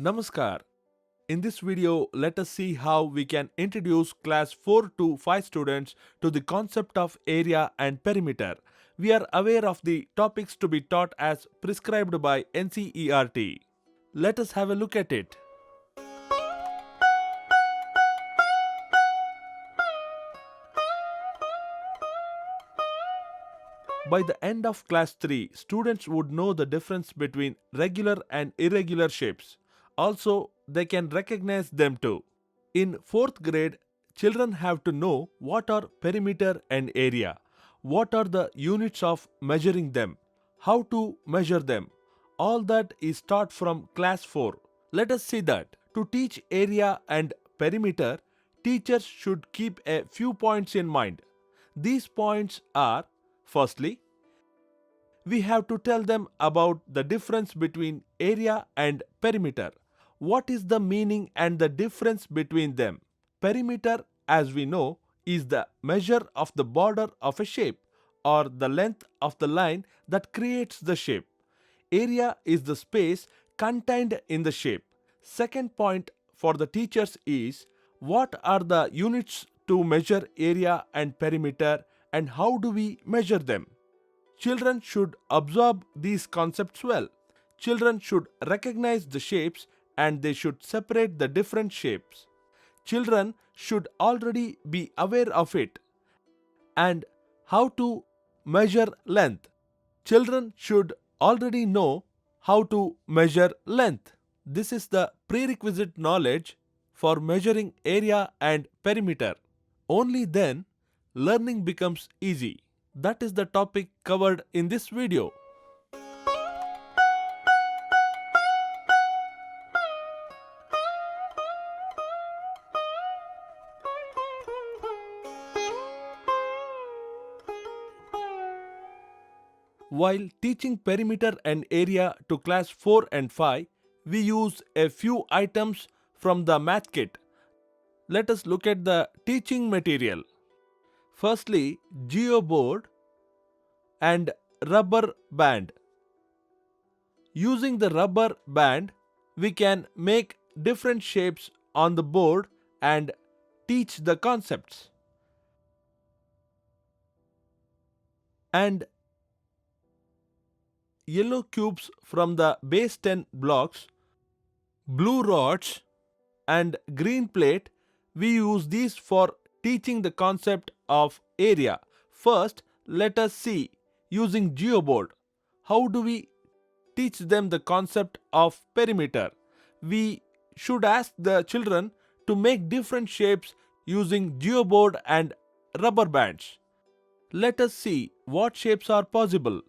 Namaskar. In this video, let us see how we can introduce class 4 to 5 students to the concept of area and perimeter. We are aware of the topics to be taught as prescribed by NCERT. Let us have a look at it. By the end of class 3, students would know the difference between regular and irregular shapes. Also, they can recognize them too. In 4th grade, children have to know what are perimeter and area, what are the units of measuring them, how to measure them. All that is taught from class 4. Let us see that. To teach area and perimeter, teachers should keep a few points in mind. These points are: firstly, we have to tell them about the difference between area and perimeter. What is the meaning and the difference between them? Perimeter, as we know, is the measure of the border of a shape or the length of the line that creates the shape. Area is the space contained in the shape. Second point for the teachers is: what are the units to measure area and perimeter, and how do we measure them? Children should absorb these concepts well. Children should recognize the shapes and they should separate the different shapes. Children should already be aware of it. And how to measure length. Children should already know how to measure length. This is the prerequisite knowledge for measuring area and perimeter. Only then learning becomes easy. That is the topic covered in this video. While teaching perimeter and area to class 4 and 5, we use a few items from the math kit. Let us look at the teaching material. Firstly, geoboard and rubber band. Using the rubber band, we can make different shapes on the board and teach the concepts. And yellow cubes from the base 10 blocks, blue rods, and green plate, we use these for teaching the concept of area. First, let us see using geoboard. How do we teach them the concept of perimeter? We should ask the children to make different shapes using geoboard and rubber bands. Let us see what shapes are possible.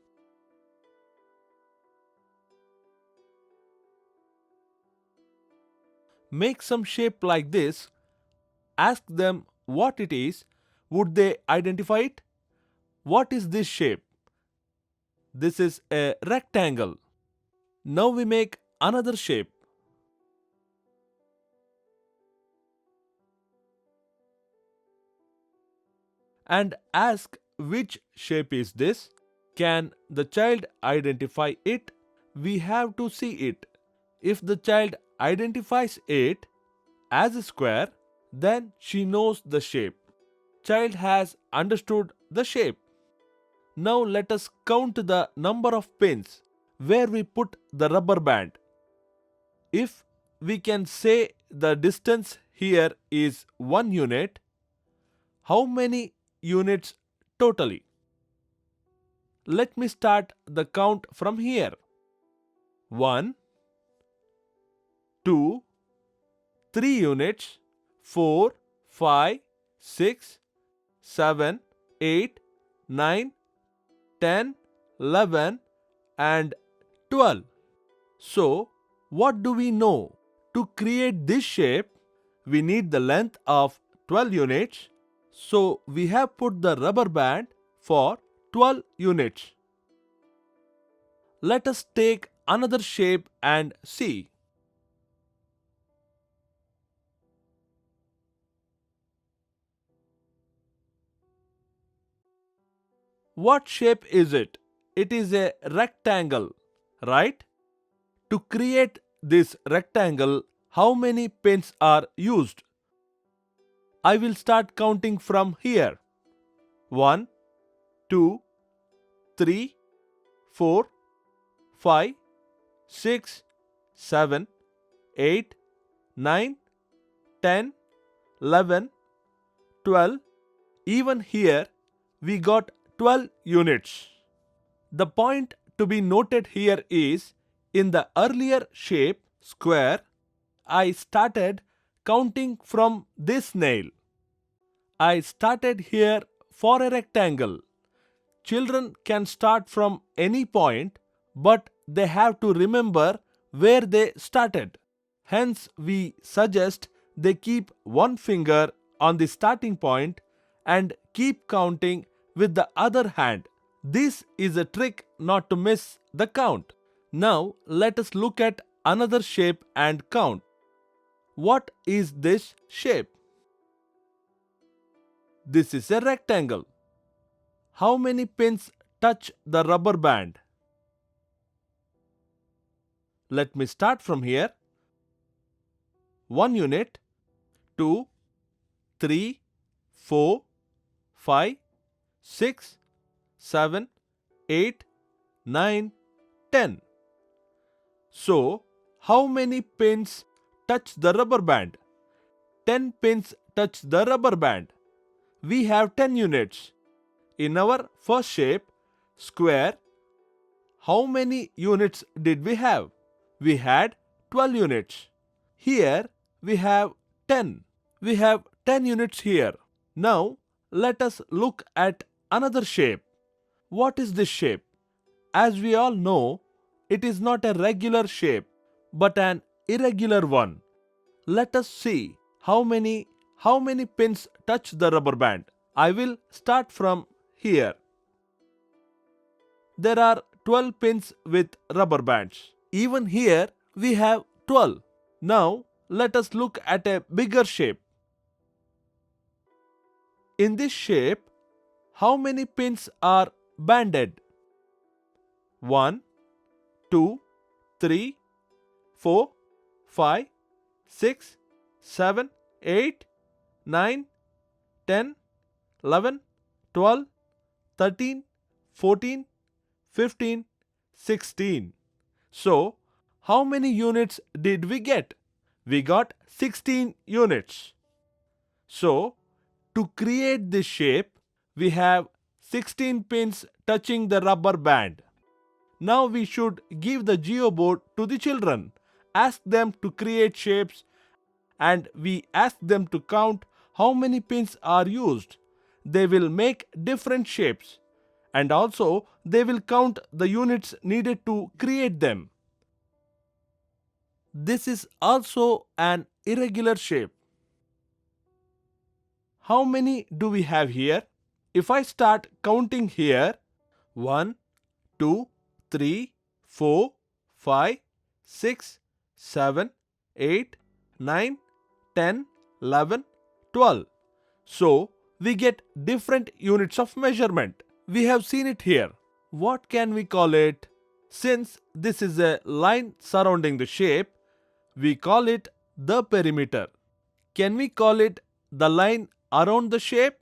Make some shape like this. Ask them what it is. Would they identify it? What is this shape? This is a rectangle. Now we make another shape. And ask which shape is this? Can the child identify it? We have to see it. If the child identifies it as a square, then she knows the shape. Child has understood the shape. Now let us count the number of pins where we put the rubber band. If we can say the distance here is 1 unit, how many units totally? Let me start the count from here. 1, 2, 3 units, 4, 5, 6, 7, 8, 9, 10, 11, and 12. So, what do we know? To create this shape, we need the length of 12 units. So, we have put the rubber band for 12 units. Let us take another shape and see. What shape is it? It is a rectangle, right? To create this rectangle, how many pins are used? I will start counting from here. 1, 2, 3, 4, 5, 6, 7, 8, 9, 10, 11, 12. Even here we got 12 units. The point to be noted here is, in the earlier shape, square, I started counting from this nail. I started here for a rectangle. Children can start from any point, but they have to remember where they started. Hence, we suggest they keep one finger on the starting point and keep counting with the other hand. This is a trick not to miss the count. Now, let us look at another shape and count. What is this shape? This is a rectangle. How many pins touch the rubber band? Let me start from here. 1 unit, 2, 3, 4, 5, 6, 7, 8, 9, 10. So, how many pins touch the rubber band? 10 pins touch the rubber band. We have 10 units. In our first shape, square, how many units did we have? We had 12 units. Here we have 10. We have 10 units here. Now let us look at another shape. What is this shape? As we all know, it is not a regular shape but an irregular one. Let us see how many pins touch the rubber band. I will start from here. There are 12 pins with rubber bands. Even here we have 12. Now let us look at a bigger shape. In this shape, how many pins are banded? 1, 2, 3, 4, 5, 6, 7, 8, 9, 10, 11, 12, 13, 14, 15, 16. So, how many units did we get? We got 16 units. So, to create this shape, we have 16 pins touching the rubber band. Now we should give the geoboard to the children, ask them to create shapes, and we ask them to count how many pins are used. They will make different shapes, and also they will count the units needed to create them. This is also an irregular shape. How many do we have here? If I start counting here, 1, 2, 3, 4, 5, 6, 7, 8, 9, 10, 11, 12. So, we get different units of measurement. We have seen it here. What can we call it? Since this is a line surrounding the shape, we call it the perimeter. Can we call it the line around the shape?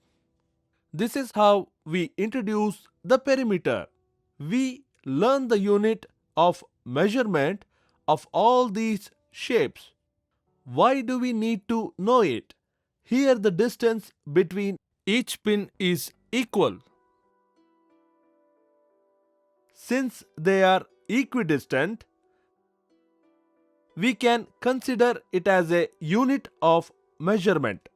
This is how we introduce the perimeter. We learn the unit of measurement of all these shapes. Why do we need to know it? Here the distance between each pin is equal. Since they are equidistant, we can consider it as a unit of measurement.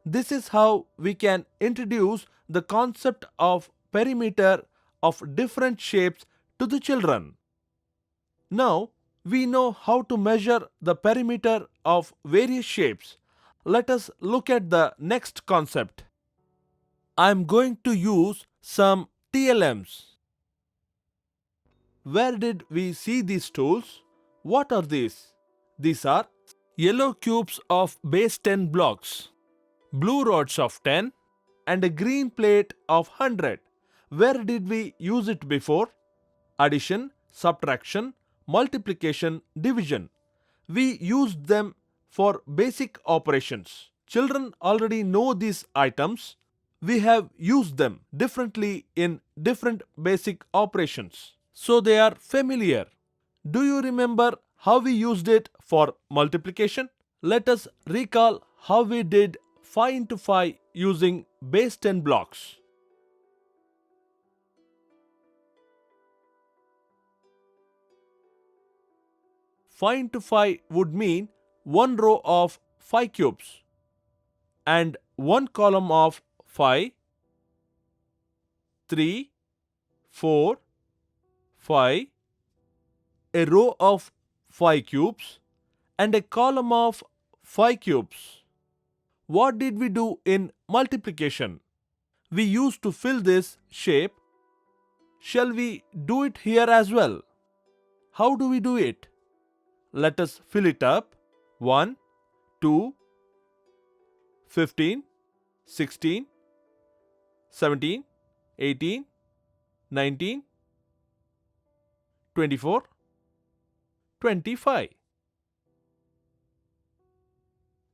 This is how we can introduce the concept of perimeter of different shapes to the children. Now we know how to measure the perimeter of various shapes. Let us look at the next concept. I am going to use some TLMs. Where did we see these tools? What are these? These are yellow cubes of base 10 blocks, blue rods of 10, and a green plate of 100. Where did we use it before? Addition, subtraction, multiplication, division. We use them for basic operations. Children already know these items. We have used them differently in different basic operations, so they are familiar. Do you remember how we used it for multiplication? Let us recall how we did 5 into 5 using base 10 blocks. 5 into 5 would mean one row of 5 cubes and one column of 5, 3, 4, 5, a row of 5 cubes and a column of 5 cubes. What did we do in multiplication? We used to fill this shape. Shall we do it here as well? How do we do it? Let us fill it up. 1, 2, 15, 16, 17, 18, 19, 24, 25.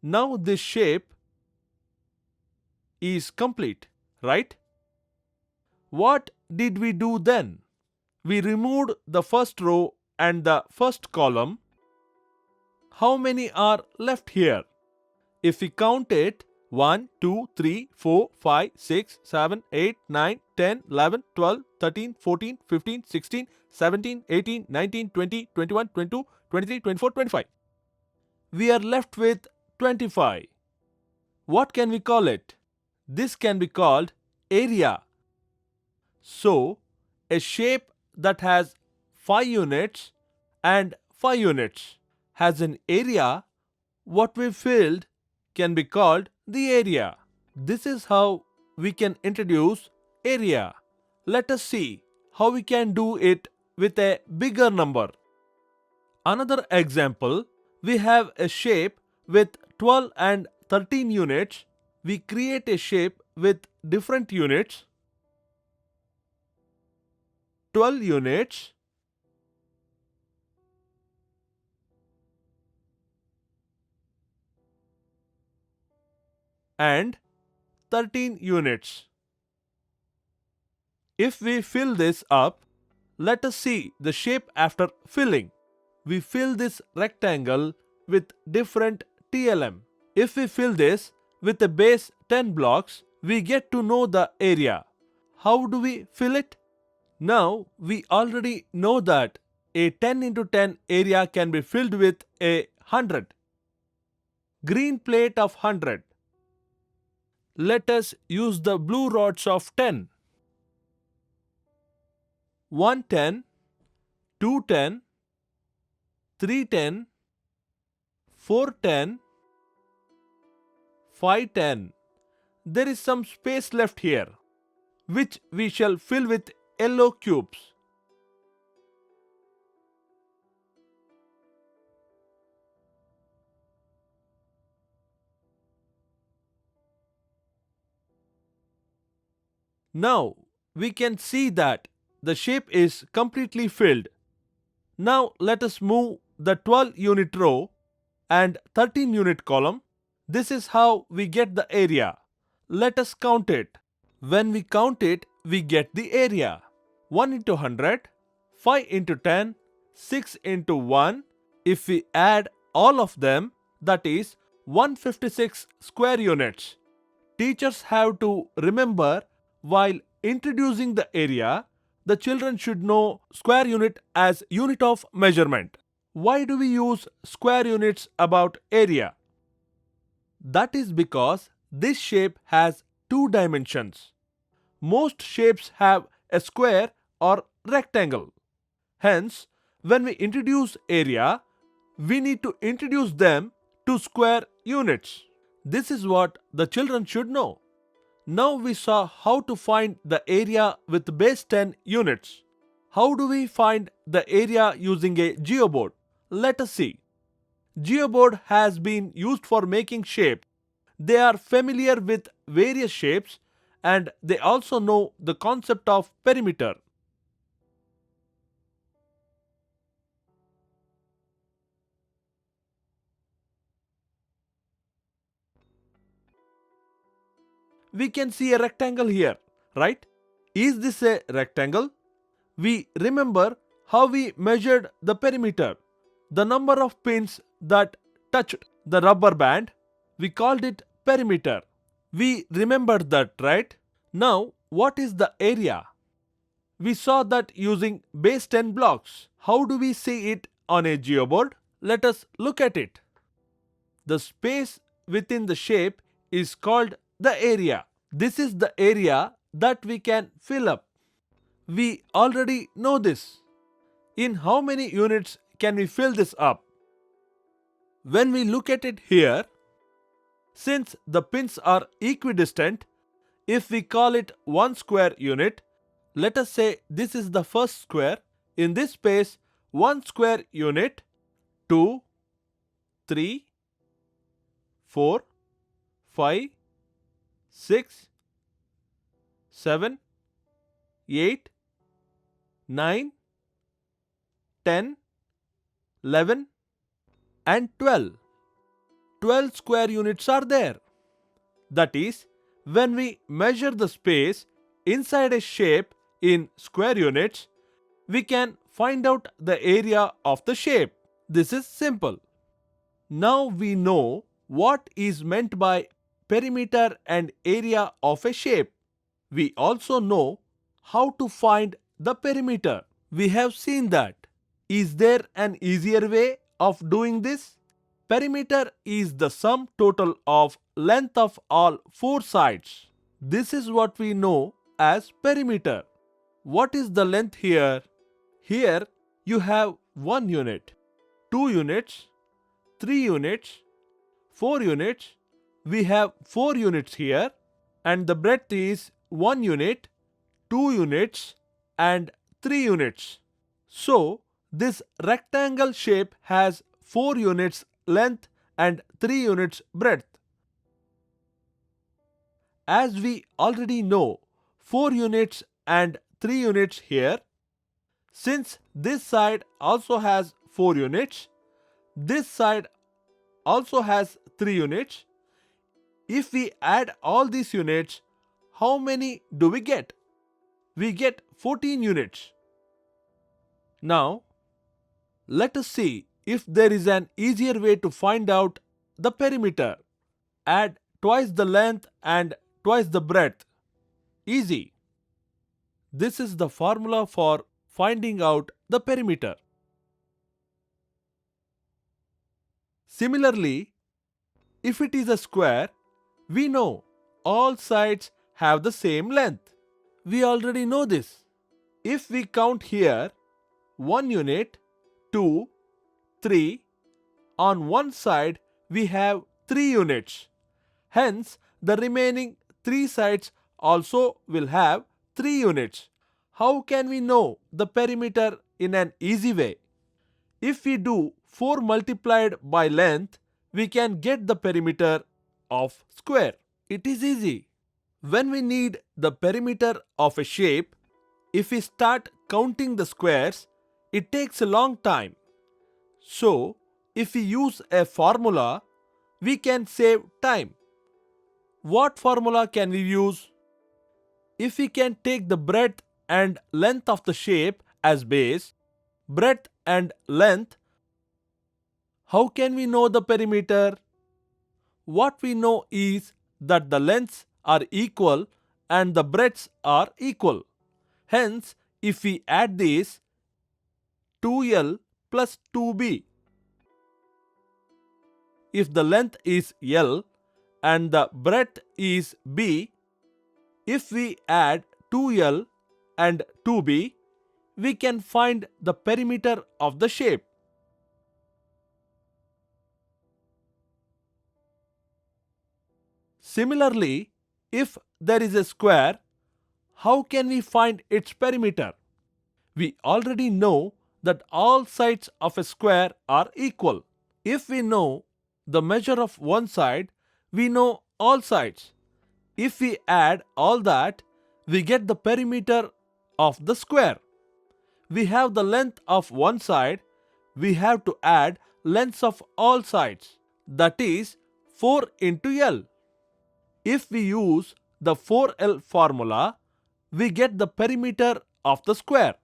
Now this shape is complete, right? What did we do then? We removed the first row and the first column. How many are left here? If we count it, 1, 2, 3, 4, 5, 6, 7, 8, 9, 10, 11, 12, 13, 14, 15, 16, 17, 18, 19, 20, 21, 22, 23, 24, 25. We are left with 25. What can we call it? This can be called area. So, a shape that has 5 units and 5 units has an area. What we filled can be called the area. This is how we can introduce area. Let us see how we can do it with a bigger number. Another example, we have a shape with 12 and 13 units. We create a shape with different units. 12 units, and 13 units. If we fill this up, let us see the shape after filling. We fill this rectangle with different TLM. If we fill this with a base 10 blocks, we get to know the area. How do we fill it? Now we already know that a 10 into 10 area can be filled with a 100. Green plate of 100. Let us use the blue rods of 10. 110, 210, 310, 410, 510. There is some space left here, which we shall fill with yellow cubes. Now we can see that the shape is completely filled. Now let us move the 12 unit row and 13 unit column. This is how we get the area. Let us count it. When we count it, we get the area. 1 into 100, 5 into 10, 6 into 1. If we add all of them, that is 156 square units. Teachers have to remember while introducing the area, the children should know square unit as unit of measurement. Why do we use square units about area? That is because this shape has 2 dimensions. Most shapes have a square or rectangle. Hence, when we introduce area, we need to introduce them to square units. This is what the children should know. Now we saw how to find the area with base 10 units. How do we find the area using a geoboard? Let us see. Geoboard has been used for making shapes. They are familiar with various shapes and they also know the concept of perimeter. we can see a rectangle here, right? Is this a rectangle? We remember how we measured the perimeter. The number of pins that touched the rubber band, we called it perimeter. We remembered that, right? Now, what is the area? We saw that using base 10 blocks. How do we see it on a geoboard? Let us look at it. The space within the shape is called the area. This is the area that we can fill up. We already know this. In how many units can we fill this up? When we look at it here, since the pins are equidistant, if we call it 1 square unit, let us say this is the first square. In this space, 1 square unit, 2, 3, 4, 5, 6, 7, 8, 9, 10, 11 and 12. 12 square units are there. That is, when we measure the space inside a shape in square units, we can find out the area of the shape. This is simple. Now we know what is meant by perimeter and area of a shape. We also know how to find the perimeter. We have seen that. Is there an easier way of doing this? Perimeter is the sum total of length of all 4 sides. This is what we know as perimeter. What is the length here? Here you have 1 unit, 2 units, 3 units, 4 units. We have 4 units here, and the breadth is 1 unit, 2 units and 3 units. So this rectangle shape has 4 units length and 3 units breadth. As we already know 4 units and 3 units here, since this side also has 4 units, this side also has 3 units. If we add all these units, how many do we get? We get 14 units. Now, let us see if there is an easier way to find out the perimeter. Add twice the length and twice the breadth. Easy. This is the formula for finding out the perimeter. Similarly, if it is a square, we know all sides have the same length. We already know this. If we count here 1 unit, 2, 3, on one side we have 3 units. Hence, the remaining 3 sides also will have 3 units. How can we know the perimeter in an easy way? If we do 4 multiplied by length, we can get the perimeter of square. It is easy. When we need the perimeter of a shape, if we start counting the squares, it takes a long time. So, if we use a formula, we can save time. What formula can we use? If we can take the breadth and length of the shape as base, breadth and length, how can we know the perimeter? What we know is that the lengths are equal and the breadths are equal. Hence, if we add this, 2L plus 2B. If the length is L and the breadth is B, if we add 2L and 2B, we can find the perimeter of the shape. Similarly, if there is a square, how can we find its perimeter? We already know that all sides of a square are equal. If we know the measure of one side, we know all sides. If we add all that, we get the perimeter of the square. We have the length of one side, we have to add lengths of all sides. That is 4 into L. If we use the 4L formula, we get the perimeter of the square.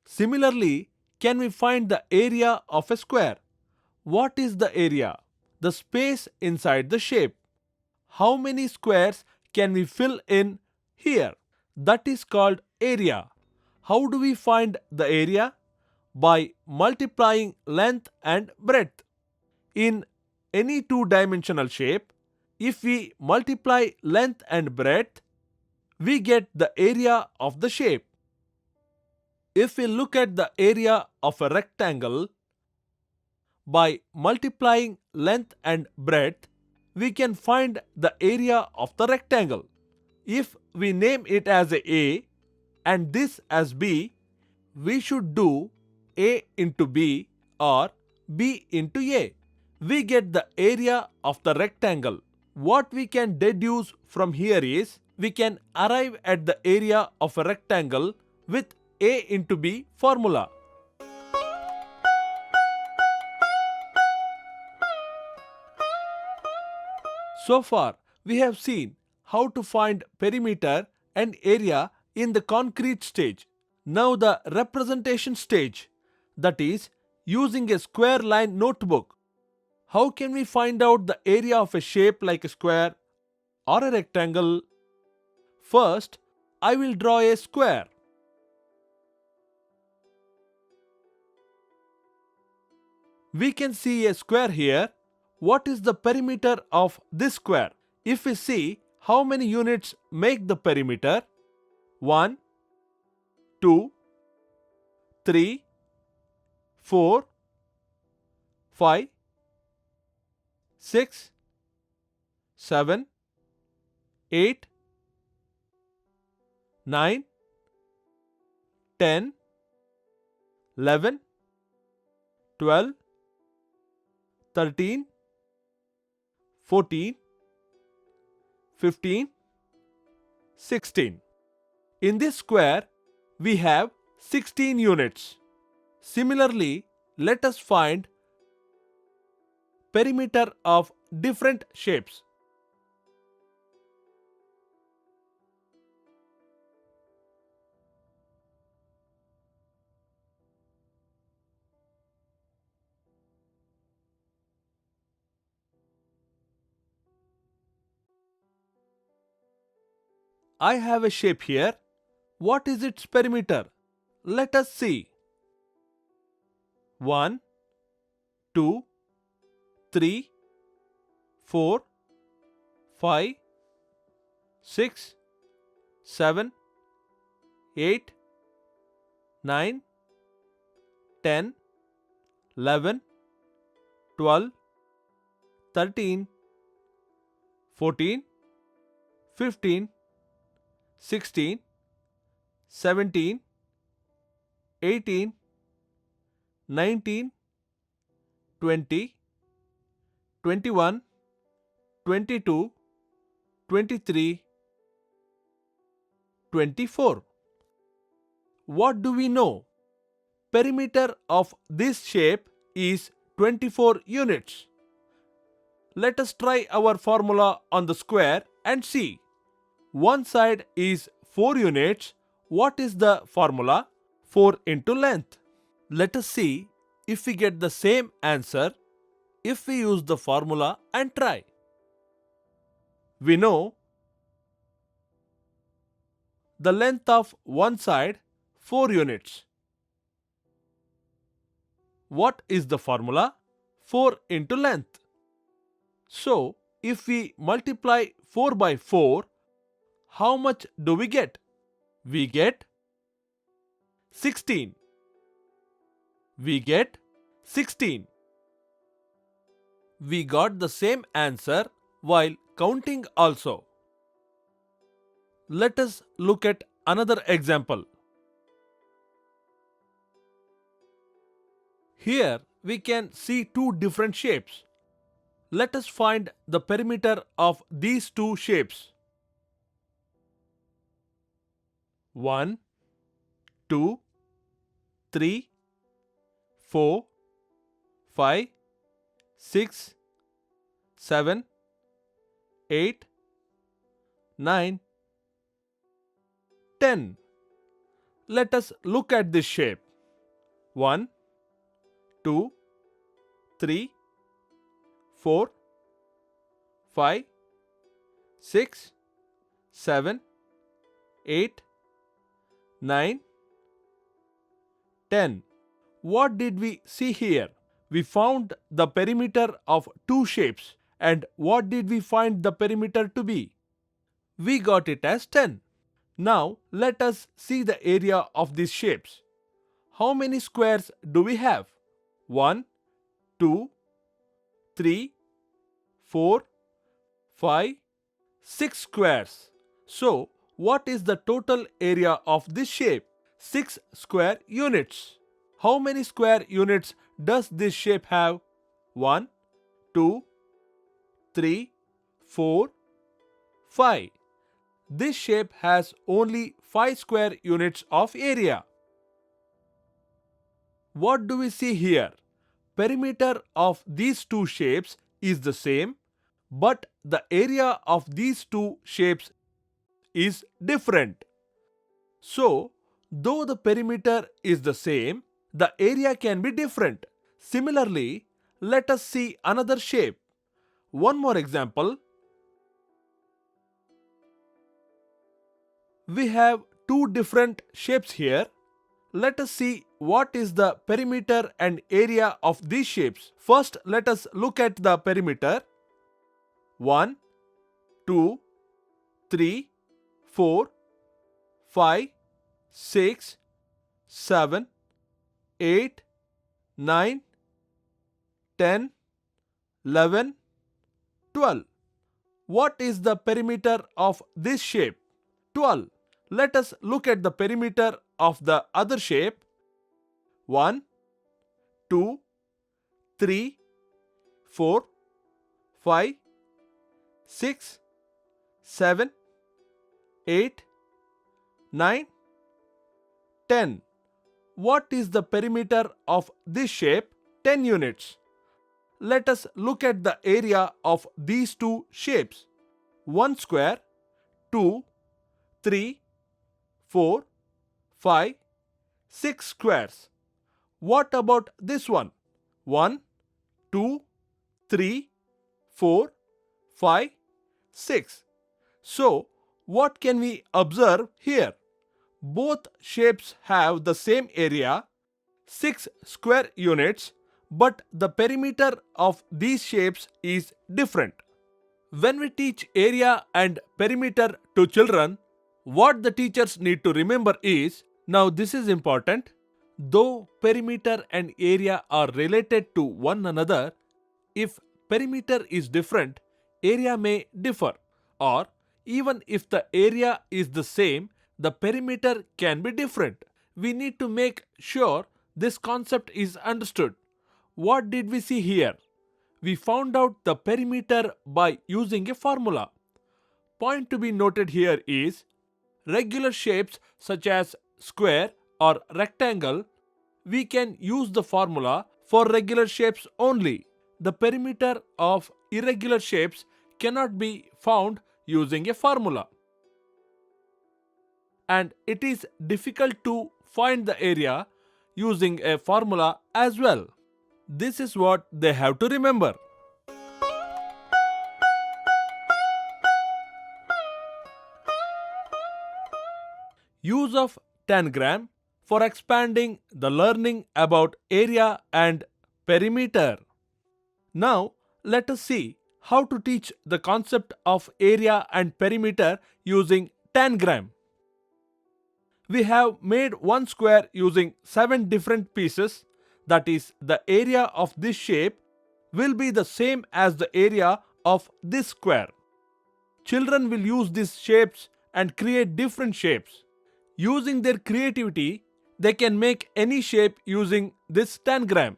Similarly, can we find the area of a square? What is the area? The space inside the shape. How many squares can we fill in here? That is called area. How do we find the area? By multiplying length and breadth. In any two-dimensional shape, if we multiply length and breadth, we get the area of the shape. If we look at the area of a rectangle, by multiplying length and breadth, we can find the area of the rectangle. If we name it as A and this as B, we should do A into B or B into A. We get the area of the rectangle. What we can deduce from here is we can arrive at the area of a rectangle with A into B formula. So far, we have seen how to find perimeter and area in the concrete stage. Now the representation stage, that is, using a square line notebook. How can we find out the area of a shape like a square or a rectangle? First, I will draw a square. We can see a square here. What is the perimeter of this square? If we see how many units make the perimeter, 1, 2, 3, 4, 5, 6, 7, 8, 9, 10, 11, 12, 13, 14, 15, 16. In this square, we have 16 units. Similarly, let us find perimeter of different shapes. I have a shape here. What is its perimeter? Let us see. 1, 2, 3, 4, 5, 6, 7, 8, 9, 10, 11, 12, 13, 14, 15, 16, 17, 18, 19, 20, 21, 22, 23, 24. What do we know? Perimeter of this shape is 24 units. Let us try our formula on the square and see. One side is 4 units. What is the formula? 4 into length. Let us see if we get the same answer if we use the formula and try. We know the length of one side 4 units. What is the formula? 4 into length. So, if we multiply 4 by 4, how much do we get? We get 16. We get 16. We got the same answer while counting also. Let us look at another example. Here we can see two different shapes. Let us find the perimeter of these two shapes. 1, 2, 3, 4, 5, 6, 7, 8, 9, 10. Let us look at this shape. 1, 2, 3, 4, 5, 6, 7, 8, 9, 10. What did we see here? We found the perimeter of two shapes. And what did we find the perimeter to be? We got it as 10. Now let us see the area of these shapes. How many squares do we have? 1, 2, 3, 4, 5, 6 squares. So, what is the total area of this shape? 6 square units. How many square units does this shape have? 1, 2, 3, 4, 5. This shape has only 5 square units of area. What do we see here? Perimeter of these two shapes is the same, but the area of these two shapes is different. So, though the perimeter is the same, the area can be different. Similarly, let us see another shape. One more example. We have two different shapes here. Let us see what is the perimeter and area of these shapes. First, let us look at the perimeter. 1, 2, 3, 4, 5, 6, 7, 8, 9, 10, 11, 12. What is the perimeter of this shape? 12. Let us look at the perimeter of the other shape. 1, 2, 3, 4, 5, 6, 7, 8, 9, 10. What is the perimeter of this shape? 10 units. Let us look at the area of these two shapes. 1 square, 2, 3, 4, 5, 6 squares. What about this one? 1, 2, 3, 4, 5, 6. So, what can we observe here? Both shapes have the same area, 6 square units, but the perimeter of these shapes is different. When we teach area and perimeter to children, what the teachers need to remember is, now this is important, though perimeter and area are related to one another, if perimeter is different, area may differ, or even if the area is the same, the perimeter can be different. We need to make sure this concept is understood. What did we see here? We found out the perimeter by using a formula. Point to be noted here is, regular shapes such as square or rectangle, we can use the formula for regular shapes only. The perimeter of irregular shapes cannot be found using a formula. And it is difficult to find the area using a formula as well. This is what they have to remember. Use of tangram for expanding the learning about area and perimeter. Now, let us see how to teach the concept of area and perimeter using tangram. We have made one square using 7 different pieces. That is, the area of this shape will be the same as the area of this square. Children will use these shapes and create different shapes. Using their creativity, they can make any shape using this tangram.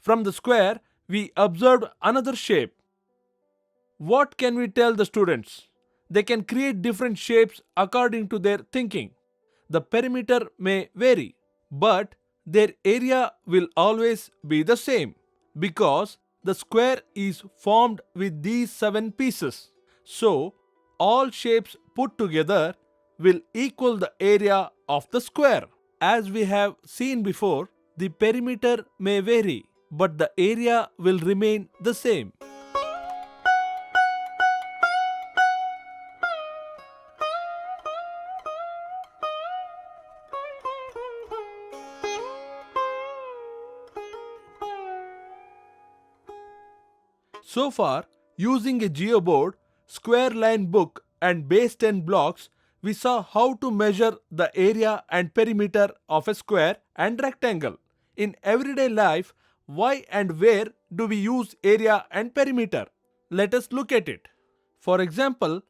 From the square, we observed another shape. What can we tell the students? They can create different shapes according to their thinking. the perimeter may vary, but their area will always be the same because the square is formed with these 7 pieces. So, all shapes put together will equal the area of the square. As we have seen before, the perimeter may vary, but the area will remain the same. So far, using a geoboard, square line book and base 10 blocks, we saw how to measure the area and perimeter of a square and rectangle. In everyday life, why and where do we use area and perimeter? Let us look at it. For example,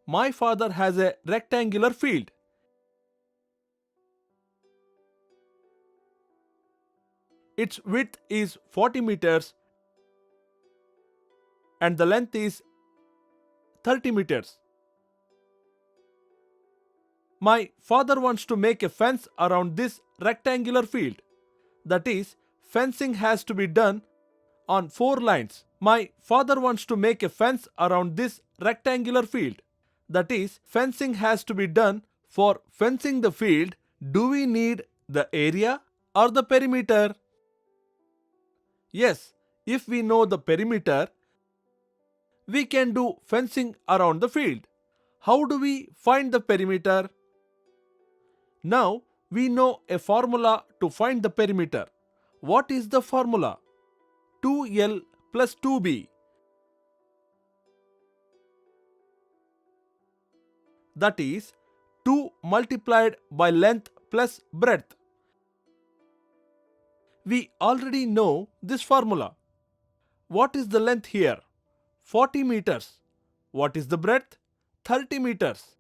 my father has a rectangular field. Its width is 40 meters and the length is 30 meters. My father wants to make a fence around this rectangular field. That is, fencing has to be done on 4 lines. My father wants to make a fence around this rectangular field. That is, fencing has to be done. For fencing the field, do we need the area or the perimeter? Yes, if we know the perimeter, we can do fencing around the field. How do we find the perimeter? Now we know a formula to find the perimeter. What is the formula? 2L plus 2B. That is 2 multiplied by length plus breadth. We already know this formula. What is the length here? 40 meters. What is the breadth? 30 meters.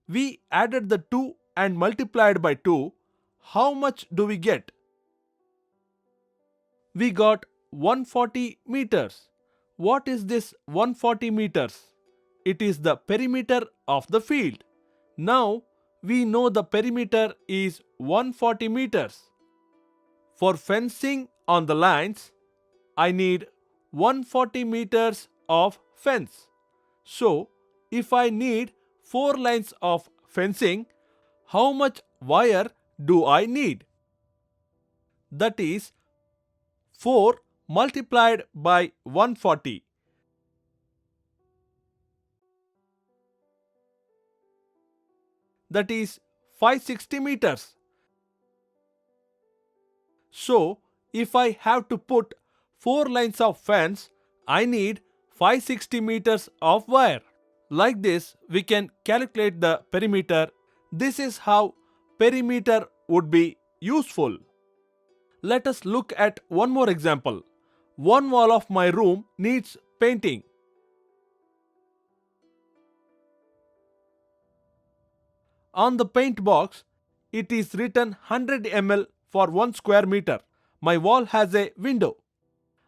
We added the 2 and multiplied by 2. How much do we get? We got 140 meters. What is this 140 meters? It is the perimeter of the field. Now we know the perimeter is 140 meters. For fencing on the lines, I need 140 meters of fence. So, if I need 4 lines of fencing, how much wire do I need? That is 4 multiplied by 140. That is 560 meters. So, if I have to put 4 lines of fence, I need 560 meters of wire. Like this, we can calculate the perimeter. This is how perimeter would be useful. Let us look at one more example. One wall of my room needs painting. On the paint box, it is written 100 ml for 1 square meter. My wall has a window.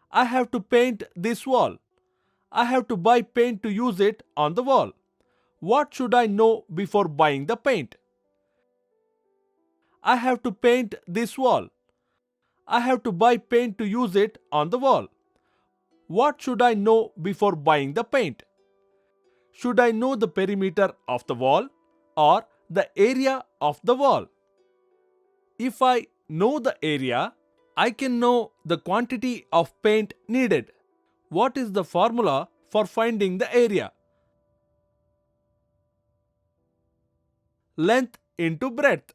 I have to paint this wall. I have to buy paint to use it on the wall. What should I know before buying the paint? I have to paint this wall. I have to buy paint to use it on the wall. What should I know before buying the paint? Should I know the perimeter of the wall or the area of the wall? If I know the area, I can know the quantity of paint needed. What is the formula for finding the area? Length into breadth.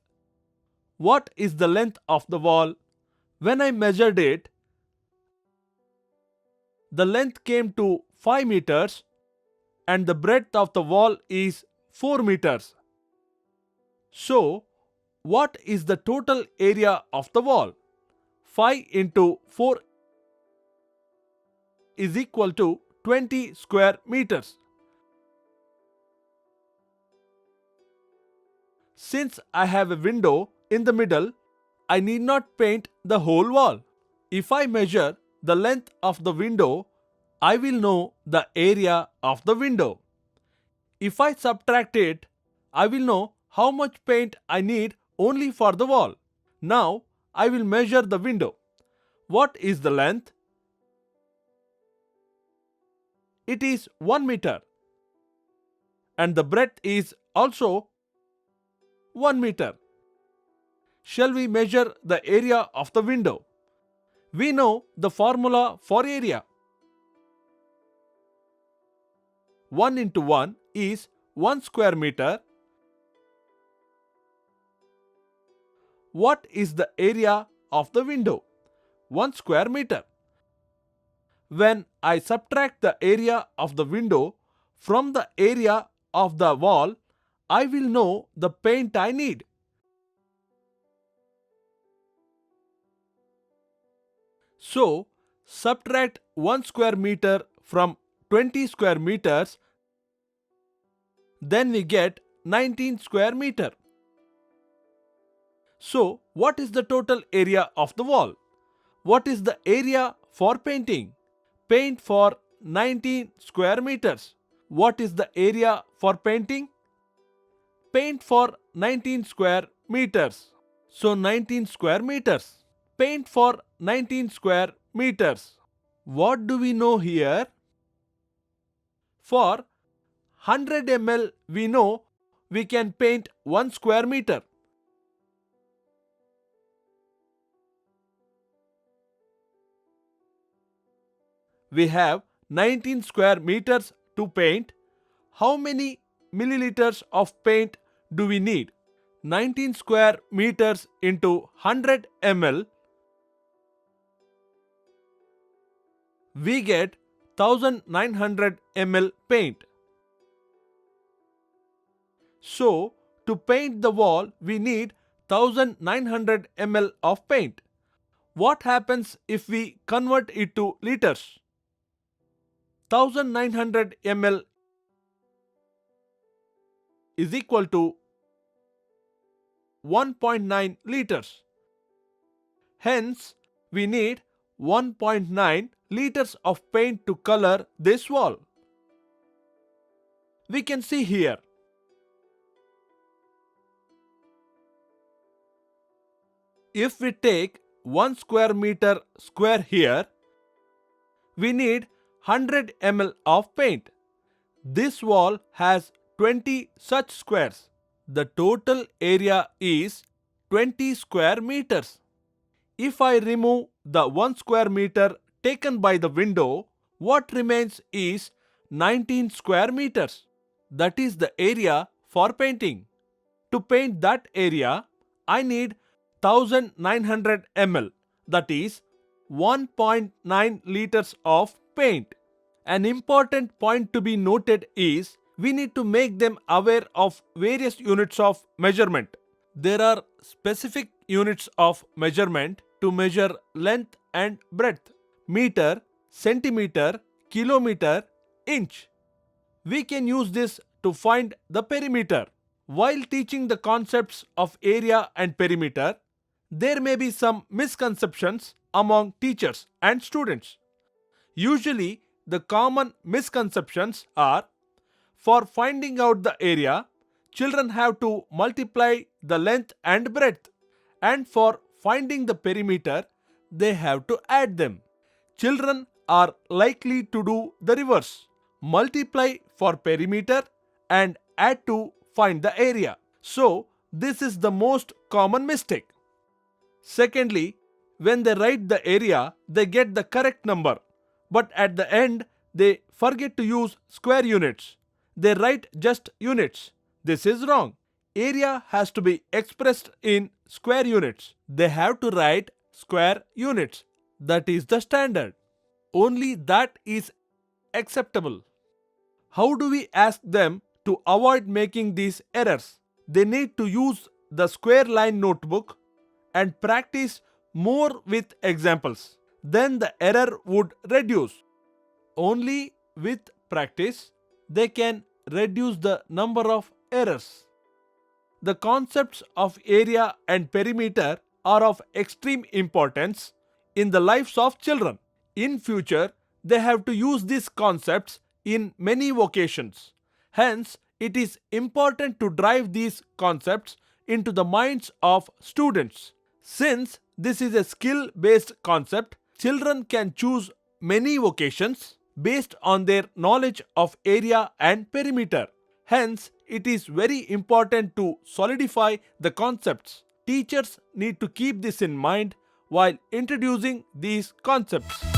What is the length of the wall? When I measured it, the length came to 5 meters and the breadth of the wall is 4 meters. So, what is the total area of the wall? 5 into 4 is equal to 20 square meters. Since I have a window in the middle, I need not paint the whole wall. If I measure the length of the window, I will know the area of the window. If I subtract it, I will know how much paint I need only for the wall. Now I will measure the window. What is the length? It is 1 meter. And the breadth is also 1 meter. Shall we measure the area of the window? We know the formula for area. 1 into 1 is 1 square meter. What is the area of the window? 1 square meter. When I subtract the area of the window from the area of the wall, I will know the paint I need. So, subtract 1 square meter from 20 square meters, then we get 19 square meter. So, what is the total area of the wall? What is the area for painting? Paint for 19 square meters. What is the area for painting? Paint for 19 square meters. So 19 square meters. Paint for 19 square meters. What do we know here? For 100 ml we know we can paint 1 square meter. We have 19 square meters to paint. How many milliliters of paint do we need? 19 square meters into 100 ml. We get 1900 ml paint. So, to paint the wall, we need 1900 ml of paint. What happens if we convert it to liters? 1900 ml is equal to 1.9 liters. Hence, we need 1.9 liters of paint to color this wall. We can see here. If we take 1 square meter square here, we need 100 ml of paint. This wall has 20 such squares. The total area is 20 square meters. If I remove the 1 square meter taken by the window, what remains is 19 square meters. That is the area for painting. To paint that area, I need 1900 ml, that is 1.9 liters of paint. An important point to be noted is we need to make them aware of various units of measurement. There are specific units of measurement to measure length and breadth: meter, centimeter, kilometer, inch. We can use this to find the perimeter. While teaching the concepts of area and perimeter, there may be some misconceptions among teachers and students. Usually, the common misconceptions are: for finding out the area, children have to multiply the length and breadth, and for finding the perimeter, they have to add them. Children are likely to do the reverse: multiply for perimeter and add to find the area. So, this is the most common mistake. Secondly, when they write the area, they get the correct number, but at the end, they forget to use square units. They write just units. This is wrong. Area has to be expressed in square units. They have to write square units. That is the standard. Only that is acceptable. How do we ask them to avoid making these errors? They need to use the square line notebook and practice more with examples. Then the error would reduce. Only with practice they can reduce the number of errors. The concepts of area and perimeter are of extreme importance in the lives of children. In future, they have to use these concepts in many vocations. Hence, It is important to drive these concepts into the minds of students. Since this is a skill based concept, children can choose many vocations based on their knowledge of area and perimeter. Hence, it is very important to solidify the concepts. Teachers need to keep this in mind while introducing these concepts.